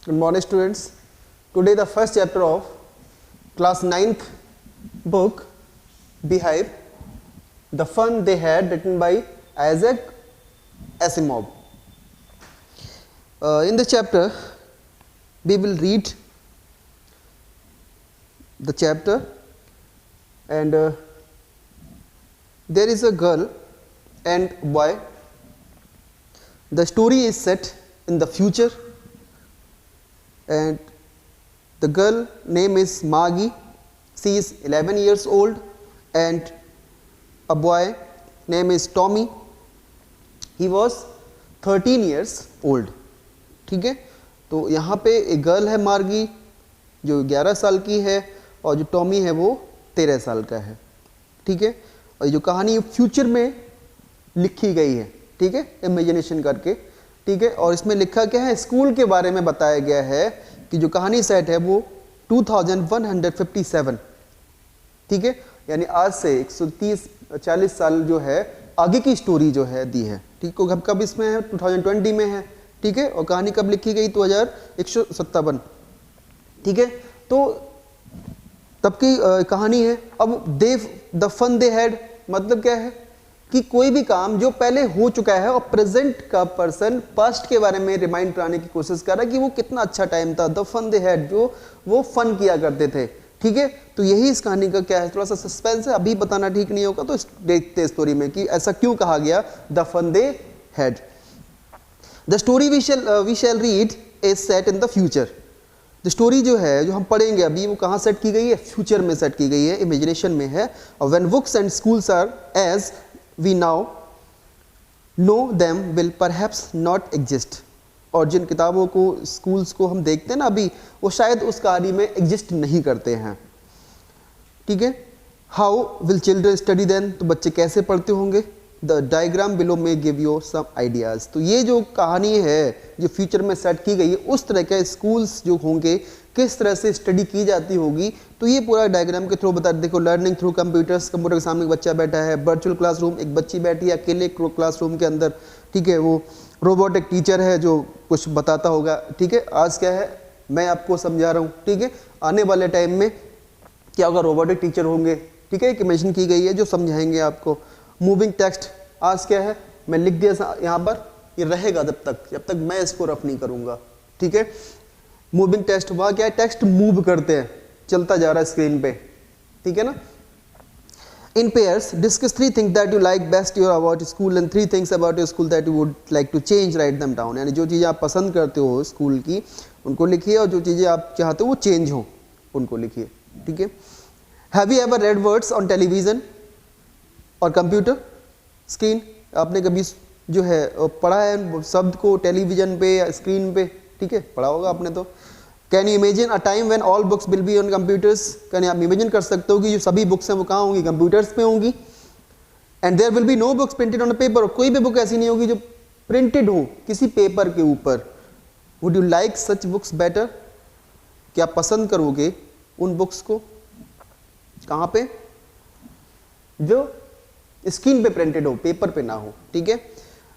Good morning, students. Today the first chapter of class 9th book, Beehive, The Fun They Had, written by Isaac Asimov. In this chapter, we will read the chapter, and there is a girl and boy. The story is set in the future, and the girl name is Maggie. She is 11 years old, and a boy name is Tommy. He was 13 years old. ठीक है, तो यहाँ पे एक girl है मार्गी जो 11 साल की है, और जो टॉमी है वो 13 साल का है. ठीक है, और जो कहानी फ्यूचर में लिखी गई है, ठीक है, इमेजिनेशन करके. ठीक है, और इसमें लिखा क्या है, स्कूल के बारे में बताया गया है कि जो कहानी सेट है वो 2157. ठीक है, यानी आज से 130-40 साल जो है आगे की स्टोरी जो है दी है. ठीक है, कब इसमें है, 2020 में है. ठीक है, और कहानी कब लिखी गई, 2157. ठीक है, तो तब की कहानी है. अब द फन दे हैड मतलब क्या है कि कोई भी काम जो पहले हो चुका है और प्रेजेंट का पर्सन पास्ट के बारे में रिमाइंड कराने की कोशिश कर रहा है कि वो कितना अच्छा टाइम था. द फन दे हैड, जो वो फन किया करते थे. ठीक है, तो यही इस कहानी का क्या है, थोड़ा सा सस्पेंस है, अभी बताना ठीक नहीं होगा, तो देखते हैं स्टोरी में कि ऐसा क्यों कहा गया the fun they had. The story we shall read is set in the future. The story जो है जो हम पढ़ेंगे अभी वो कहाँ सेट की गई है, फ्यूचर में सेट की गई है, इमेजिनेशन में है. और when books and schools are as we now know them will perhaps not exist. और जिन किताबों को, स्कूल्स को हम देखते हैं ना अभी, वो शायद उस कहानी में एग्जिस्ट नहीं करते हैं. ठीक है, how will children study then, तो बच्चे कैसे पढ़ते होंगे. द डायग्राम बिलो में गिव यू सम आइडियाज़. तो ये जो कहानी है जो फ्यूचर में सेट की गई है, उस तरह के स्कूल्स जो होंगे किस तरह से स्टडी की जाती होगी, तो ये पूरा डायग्राम के थ्रू बता. देखो, लर्निंग थ्रू कंप्यूटर्स, कंप्यूटर के सामने एक बच्चा बैठा है. वर्चुअल क्लासरूम, एक बच्ची बैठी है अकेले क्लासरूम के अंदर. ठीक है, वो रोबोटिक टीचर है जो कुछ बताता होगा. ठीक है, आज क्या है मैं आपको समझा रहा हूँ. ठीक है, आने वाले टाइम में क्या होगा, रोबोटिक टीचर होंगे. ठीक है, एक इमेजिन की गई है जो समझाएंगे आपको. मूविंग टेक्स्ट, आज क्या है मैं लिख दिया यहाँ पर, ये रहेगा जब तक मैं इसको रफ नहीं करूँगा. ठीक है, मूविंग टेक्स्ट, वहाँ क्या है, टेक्स्ट मूव करते हैं, चलता जा रहा है स्क्रीन पे. ठीक है ना. In pairs discuss 3 things that you like best your about school and 3 things about your school that you would like to change, write them down. यानी जो चीज़ें आप पसंद करते हो स्कूल की उनको लिखिए, और जो चीज़ें आप चाहते हो वो चेंज हो उनको लिखिए. ठीक है. Have you ever read words on television और कंप्यूटर स्क्रीन, आपने कभी जो है पढ़ा है शब्द को टेलीविजन पे या स्क्रीन पे. ठीक है, पढ़ा होगा आपने. तो can you imagine a time when all books will be on computers, can आप इमेजिन कर सकते हो कि जो सभी बुक्स हैं वो कहाँ होंगी, कंप्यूटर्स पे होंगी. And there will be no books printed on a paper, कोई भी बुक ऐसी नहीं होगी जो प्रिंटेड हो किसी पेपर के ऊपर. Would you like such books better, क्या पसंद करोगे उन बुक्स को कहाँ पे, जो स्क्रीन पे प्रिंटेड हो, पेपर पे ना हो. ठीक है,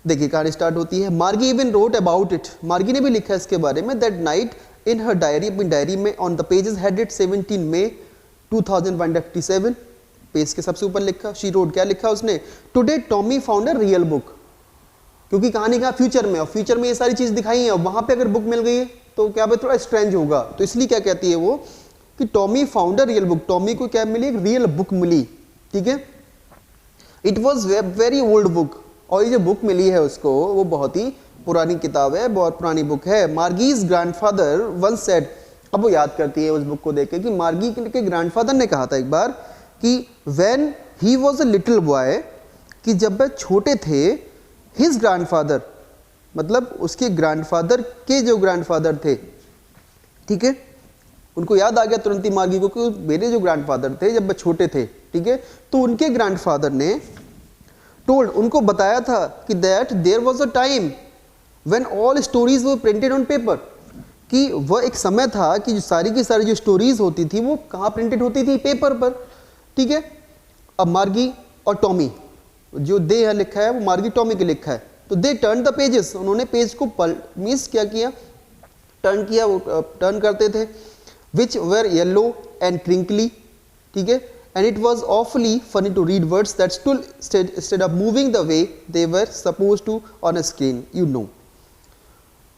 देखिए कहानी स्टार्ट होती है. मार्गी even wrote about it, Margie ने भी लिखा है इसके बारे में. That night in her diary, अपनी डायरी में, on the pages headed 17 May 2157, page के सबसे ऊपर लिखा. शी रोट, क्या लिखा उसने, today Tommy found a real book. क्योंकि कहानी का फ्यूचर में, और फ्यूचर में ये सारी चीज दिखाई है, और वहां पे अगर बुक मिल गई है तो क्या भाई थोड़ा स्ट्रेंज होगा. तो इसलिए क्या कहती है वो कि Tommy found a real book, Tommy को क्या मिली, एक रियल बुक मिली. ठीक है, it was very old book, और ये जो बुक मिली है उसको वो बहुत ही पुरानी किताब है, बहुत पुरानी बुक है. मार्गीज ग्रैंडफादर वंस सेड, अब वो याद करती है उस बुक को देख के कि मार्गी के ग्रैंडफादर ने कहा था एक बार कि when he was a little boy, कि जब वह छोटे थे, हिज ग्रैंडफादर मतलब उसके ग्रैंडफादर के जो ग्रैंडफादर थे. ठीक है, उनको याद आ गया तुरंत ही मार्गी को कि मेरे जो ग्रैंडफादर थे जब वह छोटे थे. ठीक है, तो उनके ग्रैंडफादर ने टोल्ड, उनको बताया था कि that there was a time when all stories were printed on paper, कि वह एक समय था कि जो सारी की सारी जो स्टोरीज होती थी वो कहाँ प्रिंटेड होती थी, पेपर पर. ठीक है, अब मार्गी और टॉमी, जो दे है लिखा है वो मार्गी टॉमी के लिखा है. तो दे टर्न द पेजेस, उन्होंने पेज को मीन्स क्या किया, टर्न किया, वो टर्न करते थे, which were yellow and crinkly, ठीक है, and it was awfully funny to read words that still instead of moving the way they were supposed to on a screen, you know.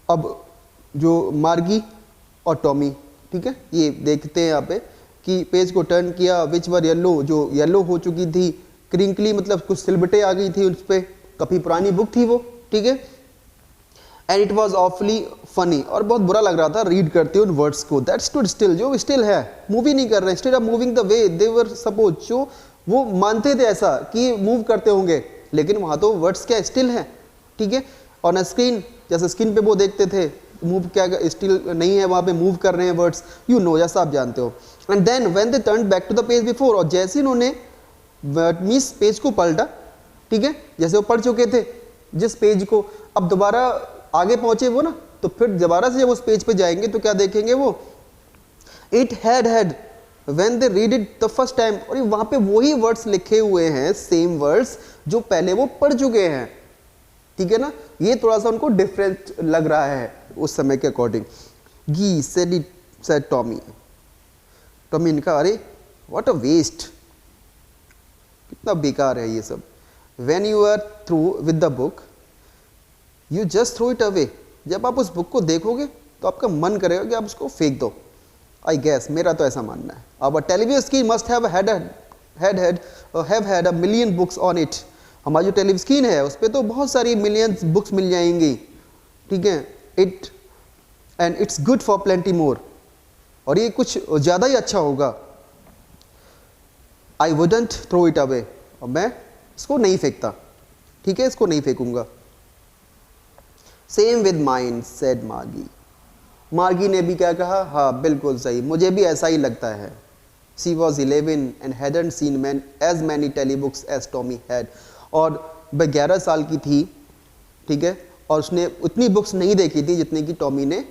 अब जो मार्गी और टॉमी, ठीक है, ये देखते हैं यहाँ पे कि पेज को टर्न किया, विच वर येलो, जो येलो हो चुकी थी, क्रिंकली मतलब कुछ सिलबटे आ गई थी उस पर, काफ़ी पुरानी बुक थी वो, ठीक है, and it was awfully funny, और बहुत बुरा लग रहा था रीड करते उन वर्ड्स को, दैट स्टूड स्टिल, जो स्टिल है, मूव ही नहीं कर रहे, instead of moving the way they were suppose, जो वो मानते थे ऐसा कि मूव करते होंगे, लेकिन वहाँ तो वर्ड्स क्या स्टिल है, ठीक है, ऑन अ स्क्रीन, जैसे स्क्रीन पे वो देखते थे, मूव क्या स्टिल नहीं है, वहाँ पे मूव कर रहे हैं वर्ड्स, यू नो, जैसा आप जानते हो। And then when they turn back to the page before, और जैसे उन्होंने मीन्स पेज को पलटा, ठीक है, जैसे वो पढ़ चुके थे जिस पेज को, अब दोबारा आगे पहुंचे वो ना, तो फिर दोबारा से जब उस पेज पे जाएंगे तो क्या देखेंगे वो, it had when they read it the first time, और वहां पे वही वर्ड्स लिखे हुए हैं, सेम वर्ड्स जो पहले वो पढ़ चुके हैं, ठीक है ना, ये थोड़ा सा उनको डिफरेंट लग रहा है उस समय के अकॉर्डिंग। गी सेड टॉमी, टॉमी ने कहा, अरे व्हाट अ वेस्ट, कितना बेकार है ये सब, when you are through with the book you just throw it away, जब आप उस बुक को देखोगे तो आपका मन करेगा कि आप उसको फेंक दो, आई गेस, मेरा तो ऐसा मानना है। अब television screen must have had a million books on it, हमारी जो टेलीविजन स्क्रीन है उस पर तो बहुत सारी मिलियंस बुक्स मिल जाएंगी, ठीक है, it and it's good for plenty more, और ये कुछ ज़्यादा ही अच्छा होगा, I wouldn't throw it away, और मैं इसको नहीं फेंकता, ठीक है, इसको नहीं फेंकूंगा। Same with mine said Margie, Margie ने भी क्या कहा, हाँ बिल्कुल सही, मुझे भी ऐसा ही लगता है। She was 11 and hadn't seen as many telebooks as Tommy had, और वह 11 साल की थी, ठीक है, और उसने उतनी बुक्स नहीं देखी थी जितनी कि टॉमी ने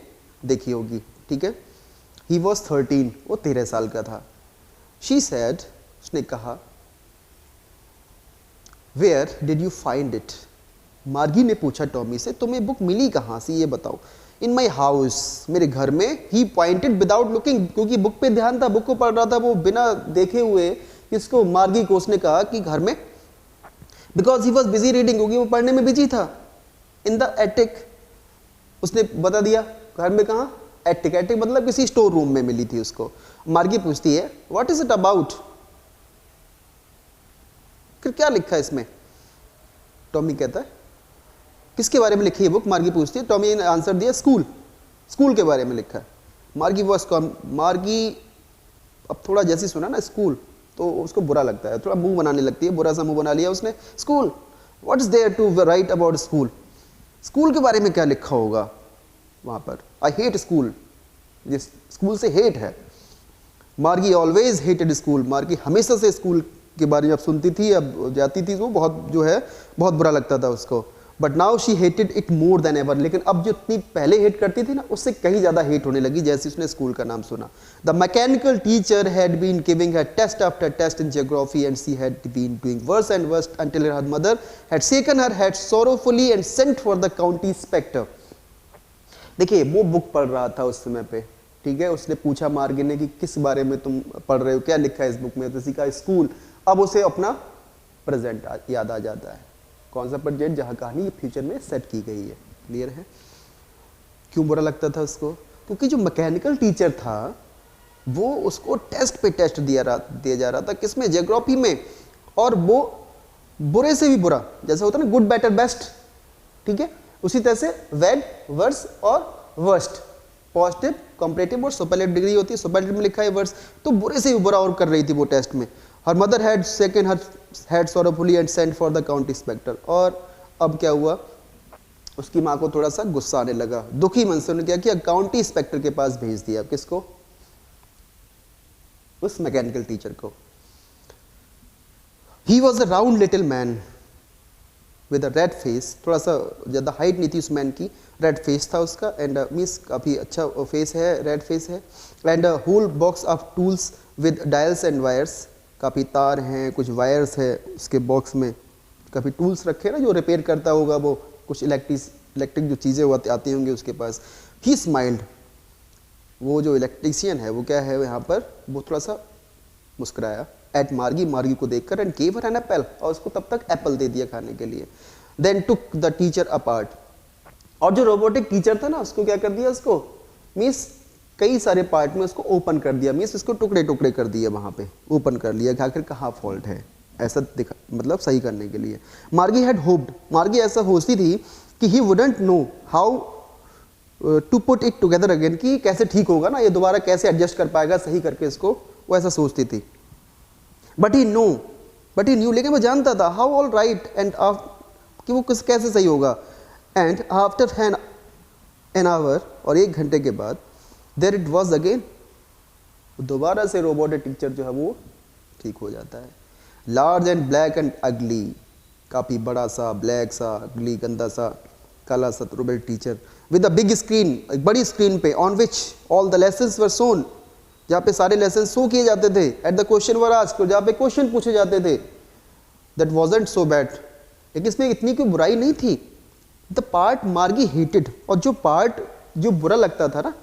देखी होगी, ठीक है। ही वॉज 13, वो 13 साल का था। शी सेड, उसने कहा, where did you find it, Margie ने पूछा टॉमी से, तुम्हें बुक मिली कहाँ से, ये बताओ। इन माई हाउस, मेरे घर में। ही पॉइंटेड विदाउट लुकिंग, क्योंकि बुक पे ध्यान था, बुक को पढ़ रहा था वो बिना देखे हुए, किसको, मार्गी को, उसने कहा कि घर में, because he was busy reading, क्योंकि वो पढ़ने में बिजी था। इन द एटिक, उसने बता दिया, घर में कहाँ, एटिक, एटिक मतलब किसी स्टोर रूम में मिली थी उसको। मार्गी पूछती है, व्हाट इज इट अबाउट, फिर क्या लिखा है इसमें। टॉमी कहता है, किसके बारे में लिखी है बुक, मार्गी पूछती है। टॉमी ने आंसर दिया, स्कूल, स्कूल के बारे में लिखा है। मार्गी मार्गी अब थोड़ा जैसे सुना ना स्कूल, तो उसको बुरा लगता है, थोड़ा मुंह बनाने लगती है, बुरा सा मुंह बना लिया उसने। School, what is there to write about school, school के बारे में क्या लिखा होगा वहाँ पर। आई हेट स्कूल, जिस स्कूल से हेट है। मार्गी ऑलवेज हेटेड स्कूल, मार्गी हमेशा से स्कूल के बारे में अब सुनती थी, अब जाती थी, वो बहुत जो है बहुत बुरा लगता था उसको। But now she hated it more than ever, लेकिन अब जो इतनी पहले हेट करती थी ना, उससे कहीं ज़्यादा हेट होने लगी जैसे उसने स्कूल का नाम सुना। The mechanical teacher had been giving her test after test in geography and she had been doing worse and worse until her mother had shaken her head sorrowfully and sent for the county inspector. देखिए वो book पढ़ रहा था उस समय पे, ठीक है, उसने पूछा मार्गी ने कि किस बारे में तुम पढ़ रहे हो, क्या लिखा है इस बुक में, तो उसी का स्कूल। अब उसे अपना प्रेजेंट याद आ जाता है, कौन सा प्रेजेंट, जहाँ कहानी फ्यूचर में सेट की गई है। क्लियर है। क्यों बुरा लगता था उसको, क्योंकि जो मैकेनिकल टीचर था वो उसको टेस्ट पे टेस्ट दिया जा रहा था, किसमें, ज्योग्राफी में, और वो बुरे से भी बुरा, जैसा होता है ना गुड बेटर बेस्ट, ठीक है, उसी तरह से वेड वर्स और वर्स्ट, पॉजिटिव कंपैरेटिव और सुपरलेटिव डिग्री होती है, सुपरलेटिव में लिखा है वर्स, तो बुरे से भी बुरा और कर रही थी वो टेस्ट में। Her mother had shaken her head sorrowfully and sent for the county inspector. और अब क्या हुआ, उसकी माँ को थोड़ा सा गुस्सा आने लगा, दुखी मन से उन्होंने क्या किया, काउंटी इंस्पेक्टर के पास भेज दिया। किसको, उस मैकेनिकल टीचर को। He was a round little man with a red face, थोड़ा सा ज़्यादा हाइट नहीं थी उस मैन की, रेड फेस था उसका, एंड मीन्स काफ़ी अच्छा फेस है, रेड फेस है, and whole box of tools with dials and wires, काफ़ी तार हैं, कुछ वायर्स है उसके बॉक्स में, काफ़ी टूल्स रखे ना, जो रिपेयर करता होगा वो, कुछ इलेक्ट्रिक जो चीज़ें आती होंगी उसके पास। ही स्माइल्ड, वो जो इलेक्ट्रीशियन है वो क्या है यहाँ पर, वो थोड़ा सा मुस्कुराया एट मार्गी, मार्गी को देखकर, and gave her an apple, और उसको तब तक एप्पल दे दिया खाने के लिए। Then took the teacher apart, और जो रोबोटिक टीचर था ना उसको क्या कर दिया, उसको मीन्स कई सारे पार्ट में उसको ओपन कर दिया, मीन्स इसको टुकड़े टुकड़े कर दिए, वहाँ पे ओपन कर लिया कि आखिर कहाँ फॉल्ट है, ऐसा दिखा, मतलब सही करने के लिए। मार्गी हैड होप्ड, मार्गी ऐसा सोचती थी कि he wouldn't know how to put it together again, कि कैसे ठीक होगा ना, ये दोबारा कैसे एडजस्ट कर पाएगा सही करके इसको, वो ऐसा सोचती थी। बट ही न्यू, लेकिन वो जानता था हाउ ऑल राइट एंड कि वो कैसे सही होगा। एंड आफ्टर एन आवर, और 1 घंटे के बाद, देयर इट वॉज अगेन, दोबारा से रोबोटिक टीचर जो है वो ठीक हो जाता है। लार्ज एंड ब्लैक एंड अगली, काफ़ी बड़ा सा, ब्लैक सा, अगली, गंदा सा, काला सा robotic teacher, with a big screen, एक बड़ी स्क्रीन पे, on which all the lessons were shown, जहाँ पे सारे लेसन शो किए जाते थे, and the question were asked, जहाँ पे क्वेश्चन पूछे जाते थे। दैट वॉजंट सो बैड, लेकिन इसमें इतनी कोई बुराई नहीं थी। द पार्ट मार्गी हेटेड, और जो पार्ट जो बुरा लगता था ना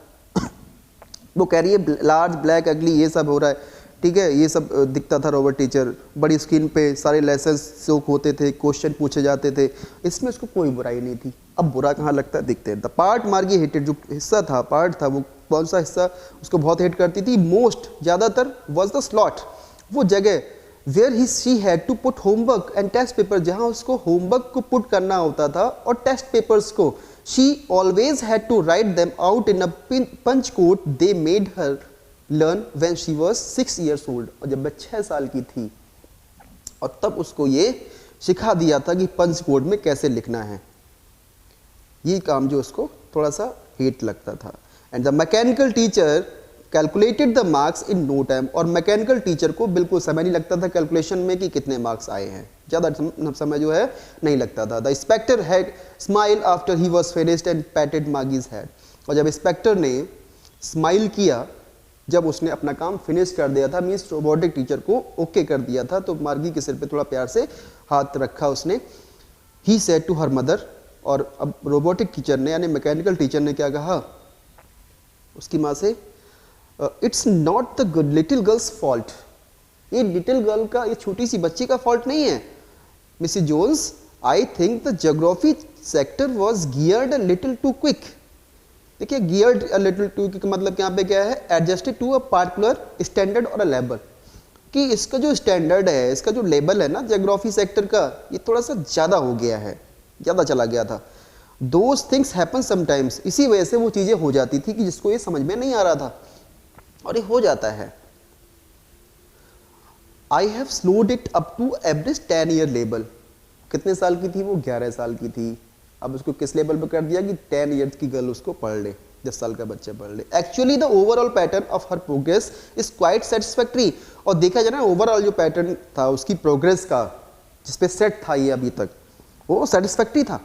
वो कह रही है लार्ज ब्लैक अगली, ये सब हो रहा है, ठीक है, ये सब दिखता था रोबोट टीचर, बड़ी स्क्रीन पे सारे लेसन शो होते थे, क्वेश्चन पूछे जाते थे, इसमें उसको कोई बुराई नहीं थी। अब बुरा कहाँ लगता है, दिखते हैं। द पार्ट मार्गी हेटेड, जो हिस्सा था, पार्ट था, वो कौन सा हिस्सा उसको बहुत हेट करती थी, मोस्ट, ज़्यादातर, वॉज द स्लॉट, वो जगह where he she had to put homework and test paper, जहाँ उसको होमवर्क को पुट करना होता था और टेस्ट पेपर्स को। She always had to write them out in a punch code they made her learn when she was 6 years old, और जब वह 6 साल की थी और तब उसको ये सिखा दिया था कि पंच कोड में कैसे लिखना है। ये काम जो उसको थोड़ा सा हेट लगता था। And the mechanical teacher calculated the marks in no time, और मैकेनिकल टीचर को बिल्कुल समय नहीं लगता था कैलकुलेशन में कि कितने मार्क्स आए हैं, ज़्यादा समय जो है नहीं लगता था। The inspector had smile after he was finished and patted Margie's head, और जब इंस्पेक्टर ने स्माइल किया जब उसने अपना काम फिनिश कर दिया था, मीन्स रोबोटिक टीचर को ओके कर दिया था, तो मार्गी के सिर पे थोड़ा प्यार से हाथ रखा उसने। He said to her mother, और अब रोबोटिक टीचर ने यानी मैकेनिकल टीचर ने क्या कहा उसकी माँ से, it's not the good little girl's fault, ये लिटिल गर्ल का, ये छोटी सी बच्ची का फॉल्ट नहीं है Mrs Jones, I think the geography sector was geared a little too quick. देखिए गियर्ड अ लिटिल टू का मतलब यहाँ पे क्या है, adjusted to a particular standard और अ लेवल, कि इसका जो स्टैंडर्ड है, इसका जो लेवल है ना ज्योग्राफी सेक्टर का, ये थोड़ा सा ज़्यादा हो गया है, ज़्यादा चला गया था। दोज थिंग्स हैपन समटाइम्स, इसी वजह से वो चीज़ें हो जाती थी कि जिसको ये समझ में नहीं आ रहा था, और ये हो जाता है। I have slowed it up to average 10 year level, कितने साल की थी वो, 11 साल की थी। अब उसको किस लेवल पर कर दिया कि 10 years की गर्ल उसको पढ़ ले, 10 साल का बच्चा पढ़ ले। Actually the overall pattern of her progress is quite satisfactory, और देखा जाए ना ओवरऑल जो पैटर्न था उसकी प्रोग्रेस का, जिसपे सेट था ये अभी तक, वो सेटिस्फैक्ट्री था।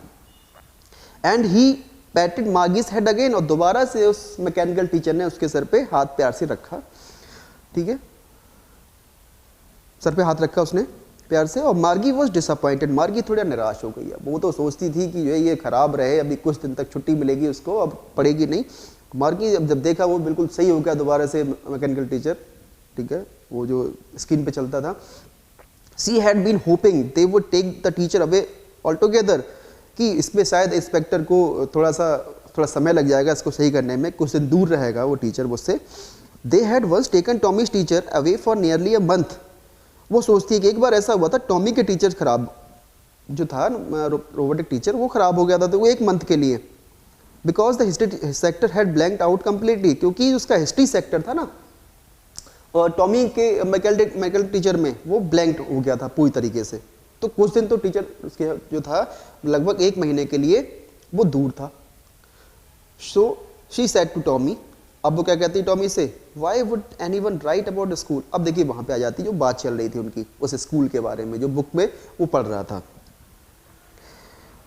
And he patted Margie's head again, और दोबारा से उस मैकेनिकल टीचर ने उसके सर पे हाथ प्यार से रखा, ठीक है, सर पे हाथ रखा उसने प्यार से। और मार्गी वॉज डिसअपॉइंटेड, मार्गी थोड़ा निराश हो गई। अब वो तो सोचती थी कि ये खराब रहे, अभी कुछ दिन तक छुट्टी मिलेगी उसको, अब पढ़ेगी नहीं। मार्गी जब देखा वो बिल्कुल सही हो गया दोबारा से मैकेनिकल टीचर, ठीक है, वो जो स्क्रीन पे चलता था। She had been hoping they would take the teacher away altogether, कि इसमें शायद इंस्पेक्टर को थोड़ा समय लग जाएगा इसको सही करने में, कुछ दिन दूर रहेगा वो टीचर मुझसे। They had once taken Tommy's teacher away for nearly a month, वो सोचती है कि एक बार ऐसा हुआ था, टॉमी के टीचर खराब जो था रोबोटिक टीचर, वो खराब हो गया था, तो वो 1 मंथ के लिए, because the history sector had blanked out completely, क्योंकि उसका हिस्ट्री सेक्टर था ना, और टॉमी के मैकेनिकल टीचर में वो ब्लैंक्ड हो गया था पूरी तरीके से। तो कुछ दिन तो टीचर उसके जो था लगभग 1 महीने के लिए वो दूर था। So she said to Tommy, अब वो क्या कहती है टॉमी से, why would anyone write about school. अब देखिए वहाँ पे आ जाती जो बात चल रही थी उनकी उस स्कूल के बारे में जो बुक में वो पढ़ रहा था।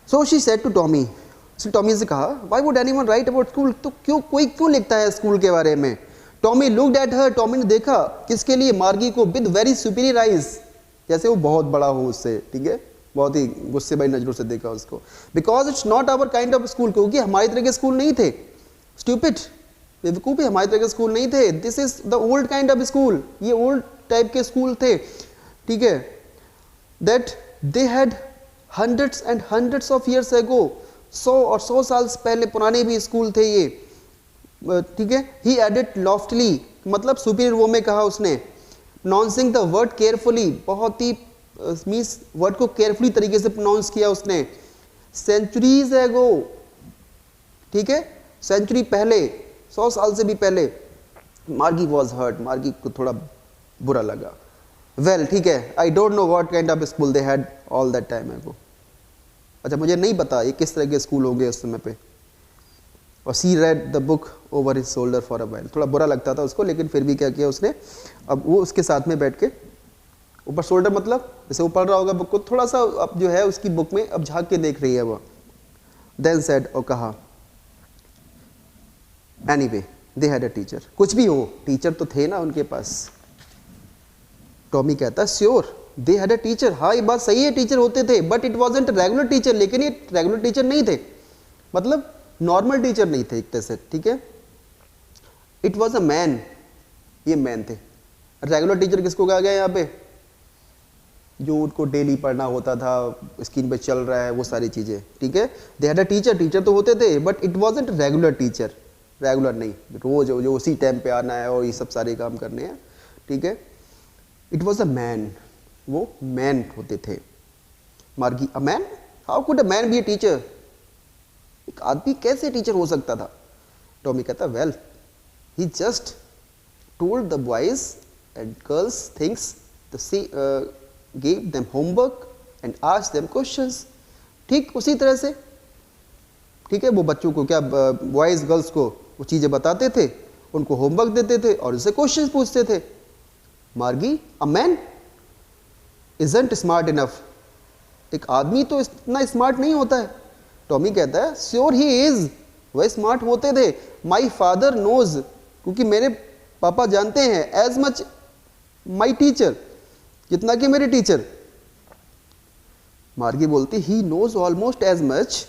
So she said to Tommy, Tommy से कहा, why would anyone write about school, तो कोई क्यों लिखता है स्कूल के बारे में। Tommy looked at her, Tommy ने देखा किसके लिए, मार्गी को, विद वेरी सुपीरियर आइज, जैसे वो बहुत बड़ा हो उससे, ठीक है, बहुत ही गुस्से भरी नजरों से देखा उसको। Because it's not our kind of school, क्योंकि हमारी तरह के स्कूल नहीं थे। स्टूपिड, बेवकूफ़ है, हमारे तरह के स्कूल नहीं थे, this is the old kind of school, ये ओल्ड टाइप के स्कूल थे, ठीक है, that they had hundreds and hundreds of years ago, 100 और 100 साल पहले पुराने भी स्कूल थे ये, ठीक है। ही एडेड लॉफ्टली, मतलब सुपीरियर वो में कहा उसने, प्रोनाउंसिंग द वर्ड केयरफुली, बहुत ही मीन्स वर्ड को केयरफुली तरीके से प्रोनाउंस किया उसने, सेंचुरीज एगो, ठीक है, सेंचुरी पहले, 100 साल से भी पहले। मार्गी वॉज हर्ट, मार्गी को थोड़ा बुरा लगा। वेल ठीक है, I don't know what kind of school they had all that time एगो, अच्छा मुझे नहीं पता ये किस तरह के स्कूल होंगे उस समय पे। और she read the book over his shoulder for a while, थोड़ा बुरा लगता था उसको, लेकिन फिर भी क्या किया उसने, अब वो उसके साथ में बैठ के, ऊपर शोल्डर मतलब जैसे वो पढ़ रहा होगा बुक को, थोड़ा सा अब जो है उसकी बुक में अब झांक के देख रही है वो। देन सेड, और कहा, anyway they had a teacher, कुछ भी हो टीचर तो थे ना उनके पास। टॉमी कहता है sure they had a teacher, हाँ ये बात सही है टीचर होते थे, but it wasn't regular teacher, लेकिन ये रेगुलर टीचर नहीं थे, मतलब नॉर्मल टीचर नहीं थे एक तरह से, ठीक है। इट वॉज अ मैन, ये मैन थे। रेगुलर टीचर किसको कहा गया यहाँ पे, जो उनको डेली पढ़ना होता था, स्क्रीन पे चल रहा है वो सारी चीजें, ठीक है। They had a teacher, teacher तो होते थे, but it wasn't regular teacher, regular नहीं, रोज जो उसी टाइम पे आना है और ये सब सारे काम करने हैं, ठीक है। इट वॉज अ मैन, वो मैन होते थे। मार्गी, a man, how could a man be a teacher, एक आदमी कैसे टीचर हो सकता था। टॉमी कहता, well he just told the boys and girls things, gave them homework and asked them questions, ठीक उसी तरह से, ठीक है, वो बच्चों को क्या, बॉयज गर्ल्स को वो चीजें बताते थे, उनको होमवर्क देते थे और उससे क्वेश्चंस पूछते थे। मार्गी, a man isn't smart enough, एक आदमी तो इतना स्मार्ट नहीं होता है। टॉमी कहता है श्योर ही इज, वह स्मार्ट होते थे। माई फादर नोज, क्योंकि मेरे पापा जानते हैं, एज मच माई टीचर, जितना कि मेरे टीचर। मार्गी बोलती he knows almost as much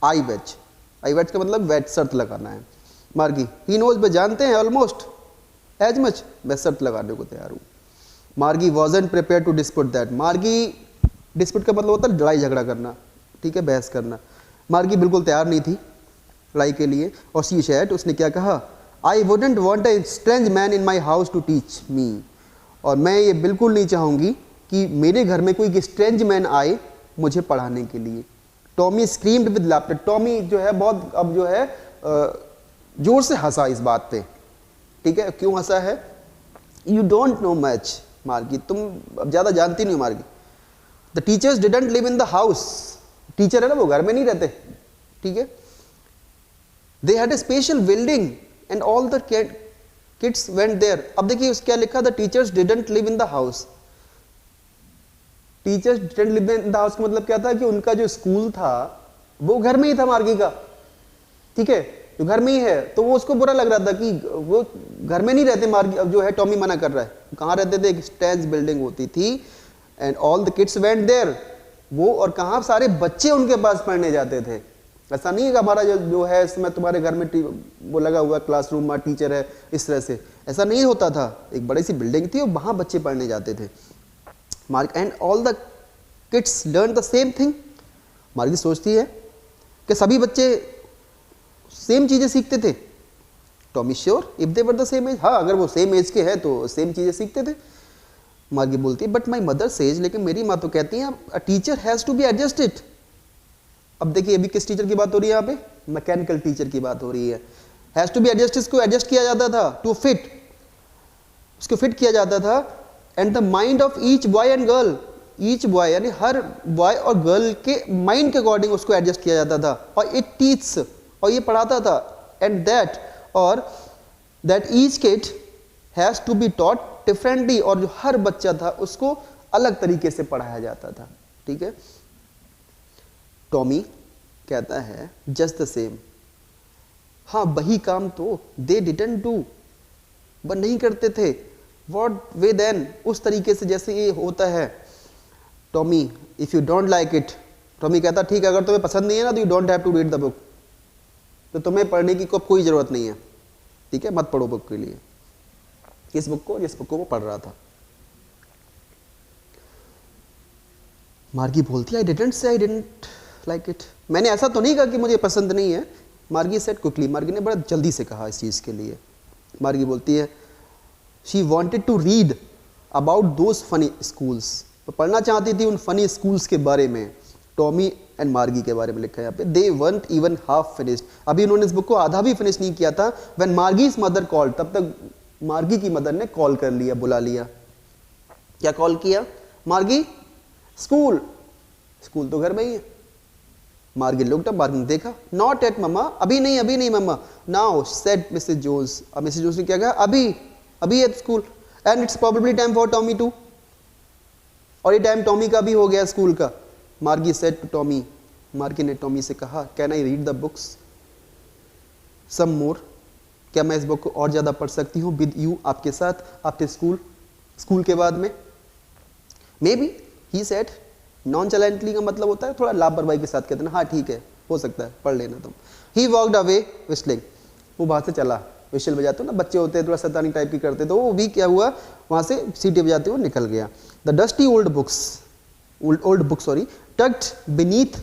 I wage, I wage का मतलब वेज शर्त लगाना है। मार्गी, ही नोज में जानते हैं, ऑलमोस्ट एज मच मैं शर्त लगाने को तैयार हूँ। Margie wasn't prepared to dispute that, Margie, dispute का मतलब होता है लड़ाई झगड़ा करना, ठीक है, बहस करना। मार्गी बिल्कुल तैयार नहीं थी लड़ाई के लिए। और शी सेड, उसने क्या कहा, I wouldn't want a strange man in my house to teach me, और मैं ये बिल्कुल नहीं चाहूँगी कि मेरे घर में कोई स्ट्रेंज मैन आए मुझे पढ़ाने के लिए। Tommy screamed with laughter, Tommy जो है बहुत अब जो है जोर से हंसा इस बात पे, ठीक है। क्यों हंसा है, यू डोंट नो मच मार्गी, तुम अब ज़्यादा जानती नहीं हो Margie. The teachers didn't live in the house, teacher है ना वो घर में नहीं रहते, ठीक है। They had a special building and all the kids went there. अब देखिए उस क्या लिखा, the teachers didn't live in the house, teachers didn't live in the house का मतलब क्या था कि उनका जो स्कूल था वो घर में ही था मार्गी का, ठीक है, जो घर में ही है। तो वो उसको बुरा लग रहा था कि वो घर में नहीं रहते, मार्गी अब जो है टॉमी मना कर रहा है, कहाँ रहते थे, एक स्टैंड बिल्डिंग होती थी, and all the kids went there, वो और कहाँ सारे बच्चे उनके पास पढ़ने जाते थे। ऐसा नहीं है कि हमारा जो है इसमें तुम्हारे घर में वो लगा हुआ क्लासरूम में टीचर है इस तरह से, ऐसा नहीं होता था। एक बड़ी सी बिल्डिंग थी और वहाँ बच्चे पढ़ने जाते थे। मार्ग and all the kids learn the same thing, मार्गी सोचती है कि सभी बच्चे सेम चीज़ें सीखते थे। Tommy sure if they were the same age, हाँ अगर वो सेम एज के हैं तो सेम चीज़ें सीखते थे। मार्गी बोलती है बट माई मदर सेज, लेकिन मेरी माँ तो कहती है a teacher has to be adjusted. अब देखिए अभी किस टीचर की बात हो रही है यहाँ पे, मैकेनिकल टीचर की बात हो रही है। हैज़ टू बी एडजस्ट, इसको एडजस्ट किया जाता था, टू फिट, उसको फिट किया जाता था। And the mind of each boy and girl, each boy यानी हर बॉय और गर्ल के माइंड के अकॉर्डिंग उसको एडजस्ट किया जाता था। और इट टीच, और ये पढ़ाता था। एंड दैट, और that each kid has to be taught differently, और जो हर बच्चा था उसको अलग तरीके से पढ़ाया जाता था, ठीक है। टॉमी कहता है जस्ट द सेम, हाँ वही काम तो दे डिडंट डू, वह नहीं करते थे। व्हाट वे देन, उस तरीके से जैसे ये होता है। Tommy if you don't like it, Tommy कहता ठीक है अगर तुम्हें पसंद नहीं है ना तो you don't have to read the book, तो तुम्हें पढ़ने की कोई ज़रूरत नहीं है। ठीक है, मत पढ़ो बुक के लिए, इस बुक को जिस बुक को वो पढ़ रहा था। मार्गी बोलती है I didn't say I didn't like it, मैंने ऐसा तो नहीं कहा कि मुझे पसंद नहीं है। मार्गी सेड क्विकली, मार्गी ने बड़ा जल्दी से कहा इस चीज़ के लिए। मार्गी बोलती है she wanted to read about those funny schools, तो पढ़ना चाहती थी उन फनी स्कूल्स के बारे में। टॉमी एंड मार्गी के बारे में लिखा है यहाँ पे, दे वंट इवन हाफ फिनिश्ड, अभी उन्होंने इस बुक को आधा भी फिनिश नहीं किया था। व्हेन मार्गीज मदर कॉल्ड, तब तक मार्गी की मदर ने कॉल कर लिया, बुला लिया। क्या कॉल किया? मार्गी स्कूल, स्कूल तो घर में ही है। मार्गी लुक्ड अप, मार्गी ने देखा, नॉट एट मम्मा, अभी नहीं मम्मा, नाउ सेड मिसेस जोन्स, अब मिसेस जोन्स ने क्या कहा? अभी at school, and it's probably time for Tommy too, और ये टाइम टॉमी का भी हो गया स्कूल का। मार्गी सेड टू टॉमी, मार्गी ने टॉमी से कहा, can I read the books some more, क्या मैं इस बुक को और ज्यादा पढ़ सकती हूँ विद यू, आपके साथ, आपके स्कूल के बाद में? मे बी ही सेड, नॉनचलेंटली का मतलब होता है थोड़ा लापरवाही के साथ कहते हैं, हाँ ठीक है हो सकता है पढ़ लेना तुम। ही वॉकड अवे विस्लिंग, वो वहां से चला, विशल बजाते हो ना बच्चे होते हैं थोड़ा शैतानी टाइप की करते, तो वो भी क्या हुआ वहां से सीटी बजाते हुए निकल गया। The dusty old books tucked beneath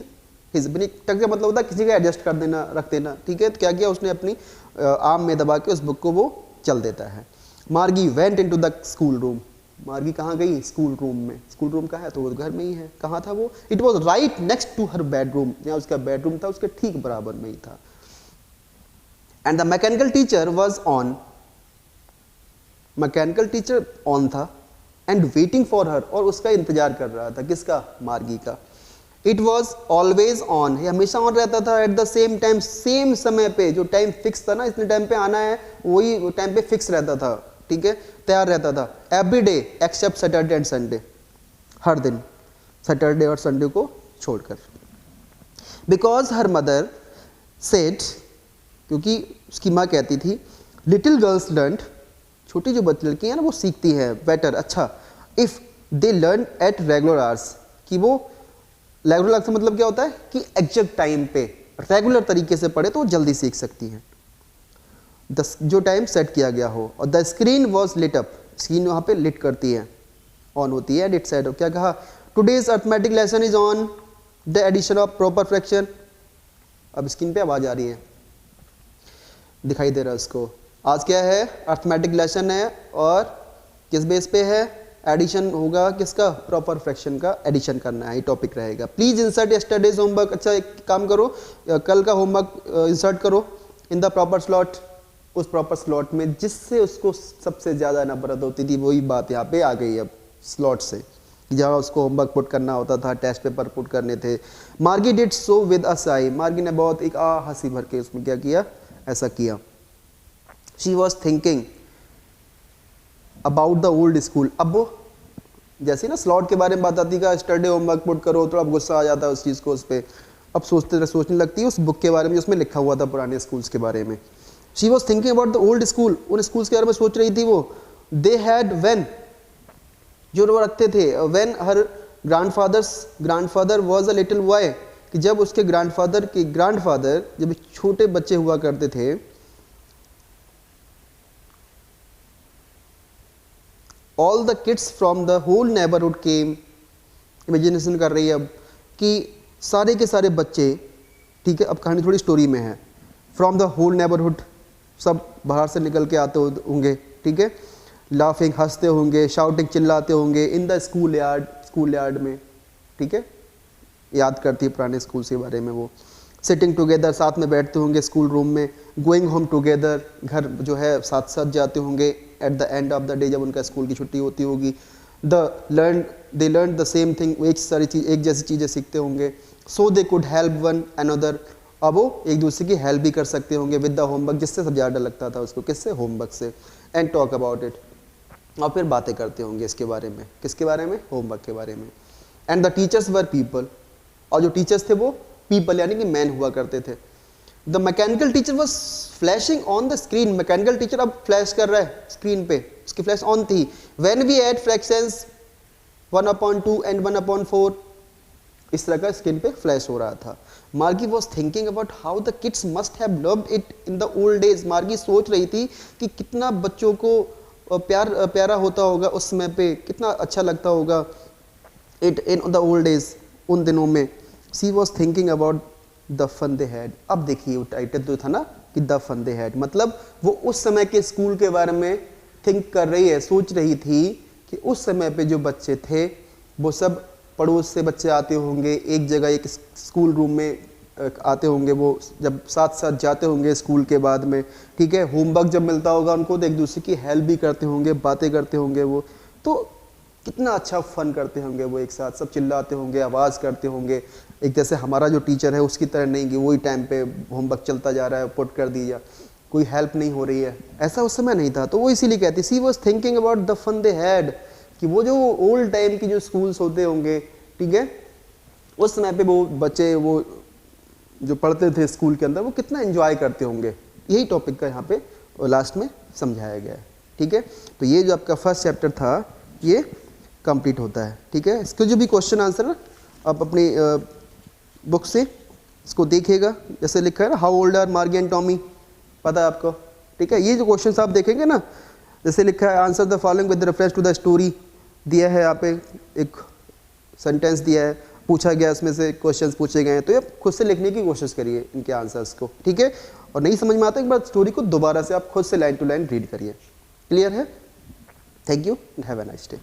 his, tuck का मतलब होता है किसी का एडजस्ट कर देना, रख देना, ठीक है। तो क्या किया उसने, अपनी आर्म में दबा के उस बुक को वो चल देता है। मार्गी went into the school room, मार्गी कहाँ गई? स्कूल रूम में। स्कूल रूम कहाँ है? तो वो घर में ही है। कहाँ था वो? It was right next to her bedroom, जहाँ उसका बेडरूम था उसके ठीक बराबर में ही था। And the mechanical teacher was on, mechanical teacher on था, एंड वेटिंग फॉर हर, और उसका इंतजार कर रहा था, किसका? मार्गी का। इट वॉज ऑलवेज ऑन, ये हमेशा ऑन रहता था। At the same time, same समय पे, जो टाइम फिक्स था ना, इतने टाइम पे आना है, वही टाइम पे फिक्स रहता था, ठीक है, तैयार रहता था। Every day except Saturday and Sunday, हर दिन सैटरडे और संडे को छोड़कर। बिकॉज हर मदर सेड, क्योंकि उसकी माँ कहती थी, लिटिल गर्ल्स लर्न, छोटी जो बच्ची लड़की है ना वो सीखती है बेटर, अच्छा, if they learn at regular hours, कि वो रेगुलर आवर्स मतलब क्या होता है कि एग्जैक्ट टाइम पे रेगुलर तरीके से पढ़े तो वो जल्दी सीख सकती हैं, जो टाइम सेट किया गया हो। और the screen was lit up, screen वहाँ पे लिट करती है, ऑन होती है। एंड इट सेड, क्या कहा? Today's arithmetic lesson is on the addition of proper fraction. अब स्क्रीन पे आवाज आ रही है, दिखाई दे रहा है उसको। आज क्या है? अर्थमेटिक लेसन है, और किस बेस पे है? एडिशन होगा किसका? प्रॉपर फ्रैक्शन का एडिशन करना है, ये टॉपिक रहेगा। प्लीज इंसर्ट यस्टरडेज होमवर्क, अच्छा एक काम करो, कल का होमवर्क इंसर्ट करो इन द प्रॉपर स्लॉट, उस प्रॉपर स्लॉट में जिससे उसको सबसे ज्यादा नफरत होती थी। वही बात यहाँ पे आ गई अब स्लॉट से, जहाँ उसको होमवर्क पुट करना होता था, टेस्ट पेपर पुट करने थे। मार्गी did so with a Sai, मार्गी ने बहुत एक हंसी भर के उसमें क्या किया? ऐसा किया। She was thinking about the old school, अब वो जैसे ना स्लॉट के बारे में बात आती है, स्टरडे होमवर्क पुट करो, तो अब गुस्सा आ जाता है उस चीज़ को, उस पर अब सोचने लगती है उस बुक के बारे में जिसमें लिखा हुआ था पुराने स्कूल्स के बारे में। She was thinking about the old school, उन स्कूल्स के बारे में सोच रही थी वो। दे हैड व्हेन, जो वो रखते थे, when her grandfather was a little boy, कि जब उसके ग्रैंडफादर जब छोटे बच्चे हुआ करते थे, all the kids from the whole neighbourhood came, imagination कर रही है अब कि सारे के सारे बच्चे, ठीक है, अब कहानी थोड़ी स्टोरी में है, फ्रॉम द होल नेबरहुड, सब बाहर से निकल के आते होंगे, ठीक है, लाफिंग हंसते होंगे, शाउटिंग चिल्लाते होंगे, इन द स्कूल यार्ड में, ठीक है, याद करती है पुराने स्कूल के बारे में वो। सिटिंग टुगेदर, साथ में बैठते होंगे स्कूल रूम में। गोइंग होम टुगेदर, घर जो है साथ साथ जाते होंगे। At the end of the day, जब उनका स्कूल की छुट्टी होती होगी, they learn the same thing, एक जैसी चीज़ें सीखते होंगे। So they could help one another, अब वो एक दूसरे की हेल्प भी कर सकते होंगे विद द होमवर्क, जिससे सब ज़्यादा लगता था उसको, किससे? होमवर्क से। एंड टॉक अबाउट इट, और फिर बातें करते होंगे इसके बारे में, किसके बारे में? होमवर्क के बारे में। And the teachers were people, और जो टीचर्स थे वो पीपल यानी कि मैन हुआ करते थे। The mechanical teacher was flashing on the screen, mechanical teacher अब फ्लैश कर रहा है स्क्रीन पे, उसकी फ्लैश ऑन थी। When we add fractions 1/2 and 1/4, इस तरह का स्क्रीन पे फ्लैश हो रहा था। मार्गी was thinking about how the kids must have loved it in the old days. मार्गी सोच रही थी कि कितना बच्चों को प्यारा होता होगा उस समय पे, कितना अच्छा लगता होगा it in the old days, उन दिनों में। She was thinking about the fun they had. अब देखिए वो टाइटल जो था ना कि द फन दे हैड, मतलब वो उस समय के स्कूल के बारे में थिंक कर रही है, सोच रही थी कि उस समय पे जो बच्चे थे वो सब पड़ोस से बच्चे आते होंगे, एक जगह एक स्कूल रूम में आते होंगे, वो जब साथ साथ जाते होंगे स्कूल के बाद में, ठीक है, होमवर्क जब मिलता होगा उनको तो एक दूसरे की हेल्प भी करते होंगे, बातें करते होंगे, वो तो कितना अच्छा फन करते होंगे वो एक साथ, सब चिल्लाते होंगे, आवाज़ करते होंगे, एक जैसे हमारा जो टीचर है उसकी तरह नहीं कि वही टाइम पे होमवर्क चलता जा रहा है, पुट कर दीजिए, कोई हेल्प नहीं हो रही है, ऐसा उस समय नहीं था। तो वो इसीलिए कहती she was thinking about the fun they had, कि वो जो ओल्ड टाइम की जो स्कूल्स होते होंगे, ठीक है, उस समय पे वो बच्चे वो जो पढ़ते थे स्कूल के अंदर वो कितना एंजॉय करते होंगे। यही टॉपिक का यहाँ पे लास्ट में समझाया गया है, ठीक है। तो ये जो आपका फर्स्ट चैप्टर था ये कंप्लीट होता है, ठीक है। इसके जो भी क्वेश्चन आंसर है आप अपनी बुक से इसको देखिएगा, जैसे लिखा है ना हाउ ओल्ड आर मार्गी एंड टॉमी, पता है आपको, ठीक है। ये जो क्वेश्चन आप देखेंगे ना, जैसे लिखा है answer the following with reference to the story, दिया है यहाँ पे एक सेंटेंस दिया है, पूछा गया इसमें से क्वेश्चंस पूछे गए हैं, तो ये खुद से लिखने की कोशिश करिए इनके आंसर्स को, ठीक है। और नहीं समझ में आता एक बार स्टोरी को दोबारा से आप खुद से लाइन टू लाइन रीड करिए। क्लियर है? Thank you, have a nice day.